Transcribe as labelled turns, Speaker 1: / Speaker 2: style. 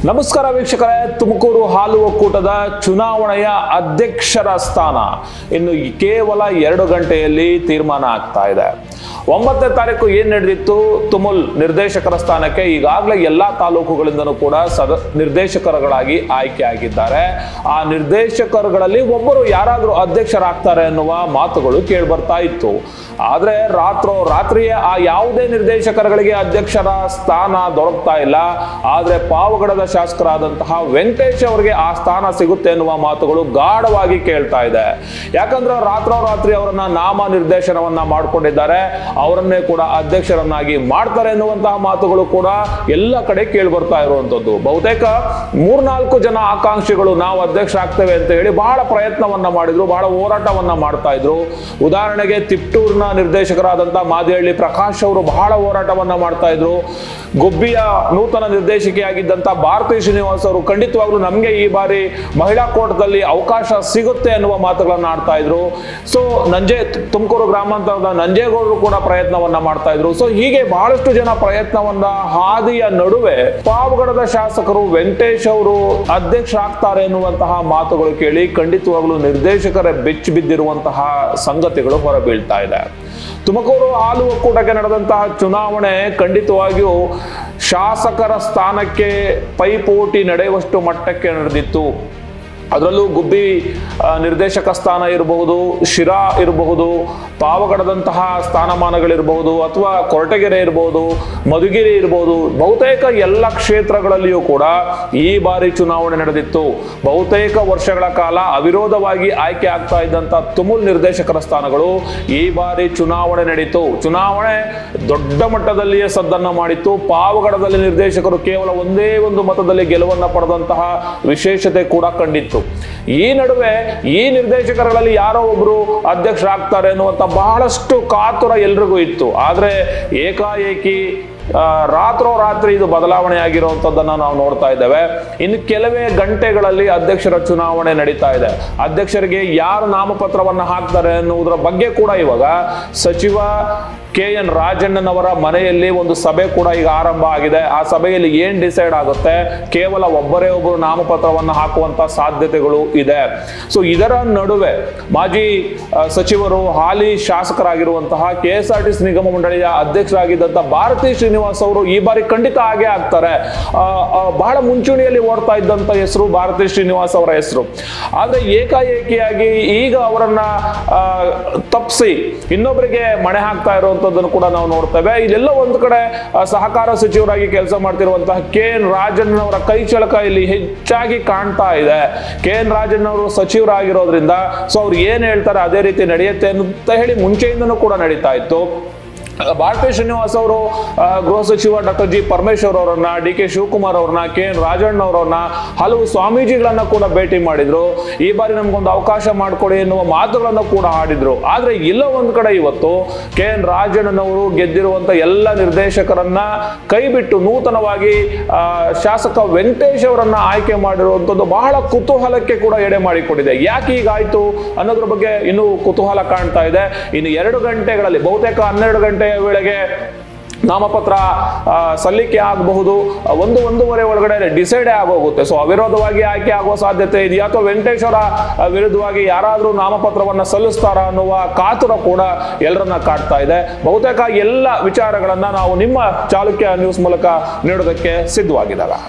Speaker 1: ನಮಸ್ಕಾರ ವೀಕ್ಷಕರೇ, ತುಮಕೂರು ಹಾಲು ಒಕ್ಕೂಟದ ಚುನಾವಣೆಯ ಅಧ್ಯಕ್ಷರ ಸ್ಥಾನ ಇನ್ನು ಕೇವಲ 2 ಗಂಟೆಯಲ್ಲಿ ತೀರ್ಮಾನ ಆಗ್ತಾ ಇದೆ. 9ನೇ ತಾರೀಕು ಏನ್ ನಡೆದಿತ್ತು, ತುಮುಲ್ ನಿರ್ದೇಶಕರ ಸ್ಥಾನಕ್ಕೆ ಈಗಾಗಲೇ ಎಲ್ಲಾ ತಾಲೂಕುಗಳಿಂದನೂ ಕೂಡ ನಿರ್ದೇಶಕರುಗಳಾಗಿ ಆಯ್ಕೆ ಆಗಿದ್ದಾರೆ. ಆ ನಿರ್ದೇಶಕರುಗಳಲ್ಲಿ ಒಬ್ಬರು ಯಾರಾದ್ರೂ ಅಧ್ಯಕ್ಷರಾಗ್ತಾರೆ ಅನ್ನುವ ಮಾತುಗಳು ಕೇಳಿ ಬರ್ತಾ ಇತ್ತು. ಆದ್ರೆ ರಾತ್ರಿಯೇ ಆ ಯಾವುದೇ ನಿರ್ದೇಶಕರುಗಳಿಗೆ ಅಧ್ಯಕ್ಷರ ಸ್ಥಾನ ದೊರಕ್ತಾ ಇಲ್ಲ. ಆದ್ರೆ ಪಾವಗಡದ ಶಾಸಕರಾದಂತಹ ವೆಂಕಟೇಶ್ ಅವರಿಗೆ ಆ ಸ್ಥಾನ ಸಿಗುತ್ತೆ ಎನ್ನುವ ಮಾತುಗಳು ಗಾಢವಾಗಿ ಕೇಳ್ತಾ ಇದೆ. ಯಾಕಂದ್ರೆ ರಾತ್ರಿ ಅವರನ್ನ ನಾಮ ನಿರ್ದೇಶನವನ್ನ ಮಾಡ್ಕೊಂಡಿದ್ದಾರೆ, ಅವರನ್ನೇ ಕೂಡ ಅಧ್ಯಕ್ಷರನ್ನಾಗಿ ಮಾಡ್ತಾರೆ ಎನ್ನುವಂತಹ ಮಾತುಗಳು ಕೂಡ ಎಲ್ಲ ಕಡೆ ಕೇಳಿ ಬರ್ತಾ ಇರುವಂತದ್ದು. ಬಹುತೇಕ 3-4 ಜನ ಆಕಾಂಕ್ಷಿಗಳು ನಾವು ಅಧ್ಯಕ್ಷರಾಗ್ತೇವೆ ಅಂತ ಹೇಳಿ ಬಹಳ ಪ್ರಯತ್ನವನ್ನ ಮಾಡಿದ್ರು, ಬಹಳ ಹೋರಾಟವನ್ನ ಮಾಡ್ತಾ ಇದ್ರು. ಉದಾಹರಣೆಗೆ ತಿಪ್ಟೂರಿನ ನಿರ್ದೇಶಕರಾದಂತಹ ಮಾದಿಹಳ್ಳಿ ಪ್ರಕಾಶ್ ಅವರು ಬಹಳ ಹೋರಾಟವನ್ನ ಮಾಡ್ತಾ ಇದ್ರು. ಗುಬ್ಬಿಯ ನೂತನ ನಿರ್ದೇಶಕಿಯಾಗಿದ್ದಂತ ಭಾರತಿ ಶ್ರೀನಿವಾಸ್ ಅವರು ಖಂಡಿತವಾಗ್ಲೂ ನಮ್ಗೆ ಈ ಬಾರಿ ಮಹಿಳಾ ಕೋಟದಲ್ಲಿ ಅವಕಾಶ ಸಿಗುತ್ತೆ ಅನ್ನುವ ಮಾತುಗಳನ್ನ ಆಡ್ತಾ ಇದ್ರು. ಸೊ ತುಮಕೂರು ಗ್ರಾಮಾಂತರದ ನಂಜೇಗೌಡರು ಕೂಡ ಪ್ರಯತ್ನವನ್ನ ಮಾಡ್ತಾ ಇದ್ರು. ಸೊ ಹೀಗೆ ಬಹಳಷ್ಟು ಜನ ಪ್ರಯತ್ನವನ್ನ ಹಾದಿಯ ನಡುವೆ ಪಾವಗಡದ ಶಾಸಕರು ವೆಂಕಟೇಶ್ ಅವರು ಅಧ್ಯಕ್ಷರಾಗ್ತಾರೆ ಎನ್ನುವಂತಹ ಮಾತುಗಳು ಕೇಳಿ ಖಂಡಿತವಾಗ್ಲೂ ನಿರ್ದೇಶಕರ ಬೆಚ್ಚಿ ಬಿದ್ದಿರುವಂತಹ ಸಂಗತಿಗಳು ಹೊರಬೀಳ್ತಾ ಇದೆ. ತುಮಕೂರು ಹಾಲು ಒಕ್ಕೂಟಕ್ಕೆ ನಡೆದಂತಹ ಚುನಾವಣೆ ಖಂಡಿತವಾಗಿಯೂ ಶಾಸಕರ ಸ್ಥಾನಕ್ಕೆ ಪೈಪೋಟಿ ನಡೆಯುವಷ್ಟು ಮಟ್ಟಕ್ಕೆ ನಡೆದಿತ್ತು. ಅದರಲ್ಲೂ ಗುಬ್ಬಿ ನಿರ್ದೇಶಕ ಸ್ಥಾನ ಇರಬಹುದು, ಶಿರಾ ಇರಬಹುದು, ಪಾವಗಡದಂತಹ ಸ್ಥಾನಮಾನಗಳಿರಬಹುದು, ಅಥವಾ ಕೊರಟಗೆರೆ ಇರಬಹುದು, ಮಧುಗಿರಿ ಇರಬಹುದು, ಬಹುತೇಕ ಎಲ್ಲ ಕ್ಷೇತ್ರಗಳಲ್ಲಿಯೂ ಕೂಡ ಈ ಬಾರಿ ಚುನಾವಣೆ ನಡೆದಿತ್ತು. ಬಹುತೇಕ ವರ್ಷಗಳ ಕಾಲ ಅವಿರೋಧವಾಗಿ ಆಯ್ಕೆ ಆಗ್ತಾ ಇದ್ದಂತ ತುಮುಲ್ ನಿರ್ದೇಶಕರ ಸ್ಥಾನಗಳು ಈ ಬಾರಿ ಚುನಾವಣೆ ನಡೀತು. ಚುನಾವಣೆ ದೊಡ್ಡ ಮಟ್ಟದಲ್ಲಿಯೇ ಸದ್ದನ್ನ ಮಾಡಿತ್ತು. ಪಾವಗಡದಲ್ಲಿ ನಿರ್ದೇಶಕರು ಕೇವಲ ಒಂದೇ ಒಂದು ಮತದಲ್ಲಿ ಗೆಲುವನ್ನ ಪಡೆದಂತಹ ವಿಶೇಷತೆ ಕೂಡ ಕಂಡಿತ್ತು. ಈ ನಡುವೆ ಈ ನಿರ್ದೇಶಕರುಗಳಲ್ಲಿ ಯಾರೋ ಒಬ್ರು ಅಧ್ಯಕ್ಷರಾಗ್ತಾರೆ ಅನ್ನುವಂತ ಬಹಳಷ್ಟು ಕಾತುರ ಎಲ್ರಿಗೂ ಇತ್ತು. ಆದ್ರೆ ಏಕಾಏಕಿ ರಾತ್ರಿ ಇದು ಬದಲಾವಣೆ ಆಗಿರುವಂತದ್ದನ್ನ ನಾವು ನೋಡ್ತಾ ಇದ್ದೇವೆ. ಇನ್ನು ಕೆಲವೇ ಗಂಟೆಗಳಲ್ಲಿ ಅಧ್ಯಕ್ಷರ ಚುನಾವಣೆ ನಡೀತಾ ಇದೆ. ಅಧ್ಯಕ್ಷರಿಗೆ ಯಾರು ನಾಮಪತ್ರವನ್ನ ಹಾಕ್ತಾರೆ ಅನ್ನುವುದರ ಬಗ್ಗೆ ಕೂಡ ಇವಾಗ ಸಚಿವ KN ರಾಜಣ್ಣನವರ ಮನೆಯಲ್ಲಿ ಒಂದು ಸಭೆ ಕೂಡ ಈಗ ಆರಂಭ ಆಗಿದೆ. ಆ ಸಭೆಯಲ್ಲಿ ಏನ್ ಡಿಸೈಡ್ ಆಗುತ್ತೆ, ಕೇವಲ ಒಬ್ಬರು ನಾಮಪತ್ರವನ್ನು ಹಾಕುವಂತ ಸಾಧ್ಯತೆಗಳು ಇದೆ. ಸೊ ಇದರ ನಡುವೆ ಮಾಜಿ ಸಚಿವರು ಹಾಲಿ ಶಾಸಕರಾಗಿರುವಂತಹ KSRTC ನಿಗಮ ಮಂಡಳಿಯ ಅಧ್ಯಕ್ಷರಾಗಿದ್ದಂತ ಭಾರತಿ ಶ್ರೀನಿವಾಸ್ ಅವರು ಈ ಬಾರಿ ಖಂಡಿತ ಆಗೇ ಆಗ್ತಾರೆ. ಬಹಳ ಮುಂಚೂಣಿಯಲ್ಲಿ ಓಡ್ತಾ ಇದ್ದಂತ ಹೆಸರು ಭಾರತಿ ಶ್ರೀನಿವಾಸ್ ಅವರ ಹೆಸರು. ಆದ್ರೆ ಏಕಾಏಕಿಯಾಗಿ ಈಗ ಅವರನ್ನ ತಪ್ಪಿಸಿ ಇನ್ನೊಬ್ಬರಿಗೆ ಮಣೆ ಹಾಕ್ತಾ ಇರುವಂತದ್ದನ್ನು ಕೂಡ ನಾವು ನೋಡ್ತೇವೆ. ಇದೆಲ್ಲ ಒಂದು ಕಡೆ ಸಹಕಾರ ಸಚಿವರಾಗಿ ಕೆಲಸ ಮಾಡ್ತಿರುವಂತಹ KN ರಾಜಣ್ಣನವರ ಕೈ ಚಳಕ ಇಲ್ಲಿ ಹೆಚ್ಚಾಗಿ ಕಾಣ್ತಾ ಇದೆ. KN ರಾಜಣ್ಣವರು ಸಚಿವರಾಗಿರೋದ್ರಿಂದ ಸೊ ಅವ್ರು ಏನ್ ಹೇಳ್ತಾರೆ ಅದೇ ರೀತಿ ನಡೆಯುತ್ತೆ ಅಂತ ಹೇಳಿ ಮುಂಚೆಯಿಂದನೂ ಕೂಡ ನಡೀತಾ ಇತ್ತು. ಭಾರತಿ ಶ್ರೀನಿವಾಸ್ ಅವರು ಗೃಹ ಸಚಿವ ಡಾಕ್ಟರ್ G ಪರಮೇಶ್ವರ್ ಅವರನ್ನ, DK ಶಿವಕುಮಾರ್ ಅವ್ರನ್ನ, KN ರಾಜಣ್ಣವರನ್ನ, ಹಲವು ಸ್ವಾಮೀಜಿಗಳನ್ನ ಕೂಡ ಭೇಟಿ ಮಾಡಿದ್ರು. ಈ ಬಾರಿ ನಮ್ಗೊಂದು ಅವಕಾಶ ಮಾಡಿಕೊಡಿ ಎನ್ನುವ ಮಾತುಗಳನ್ನ ಕೂಡ ಆಡಿದ್ರು. ಆದ್ರೆ ಇಲ್ಲ ಒಂದ್ ಕಡೆ ಇವತ್ತು KN ರಾಜಣ್ಣನವರು ಗೆದ್ದಿರುವಂತ ಎಲ್ಲ ನಿರ್ದೇಶಕರನ್ನ ಕೈ ಬಿಟ್ಟು ನೂತನವಾಗಿ ಶಾಸಕ ವೆಂಕಟೇಶ್ ಅವರನ್ನ ಆಯ್ಕೆ ಮಾಡಿರುವಂತದ್ದು ಬಹಳ ಕುತೂಹಲಕ್ಕೆ ಕೂಡ ಎಡೆ ಮಾಡಿಕೊಟ್ಟಿದೆ. ಯಾಕೆ ಹೀಗಾಯ್ತು ಅನ್ನೋದ್ರ ಬಗ್ಗೆ ಇನ್ನೂ ಕುತೂಹಲ ಕಾಣ್ತಾ ಇದೆ. ಇನ್ನು 2 ಗಂಟೆಗಳಲ್ಲಿ ಬಹುತೇಕ 12 ಗಂಟೆಯ ವೇಳೆಗೆ ನಾಮಪತ್ರ ಸಲ್ಲಿಕೆ ಆಗಬಹುದು. 1-1:30 ಒಳಗಡೆ ಡಿಸೈಡ್ ಆಗೋಗುತ್ತೆ. ಸೊ ಅವಿರೋಧವಾಗಿ ಆಯ್ಕೆ ಆಗುವ ಸಾಧ್ಯತೆ ಇದೆಯಾ ಅಥವಾ ವೆಂಕಟೇಶ್ ಅವರ ವಿರುದ್ಧವಾಗಿ ಯಾರಾದ್ರೂ ನಾಮಪತ್ರವನ್ನ ಸಲ್ಲಿಸ್ತಾರಾ ಅನ್ನುವ ಕಾತುರ ಕೂಡ ಎಲ್ಲರನ್ನ ಕಾಡ್ತಾ ಇದೆ. ಬಹುತೇಕ ಎಲ್ಲ ವಿಚಾರಗಳನ್ನ ನಾವು ನಿಮ್ಮ ಚಾಲುಕ್ಯ ನ್ಯೂಸ್ ಮೂಲಕ ನೀಡೋದಕ್ಕೆ ಸಿದ್ಧವಾಗಿದ್ದಾವೆ.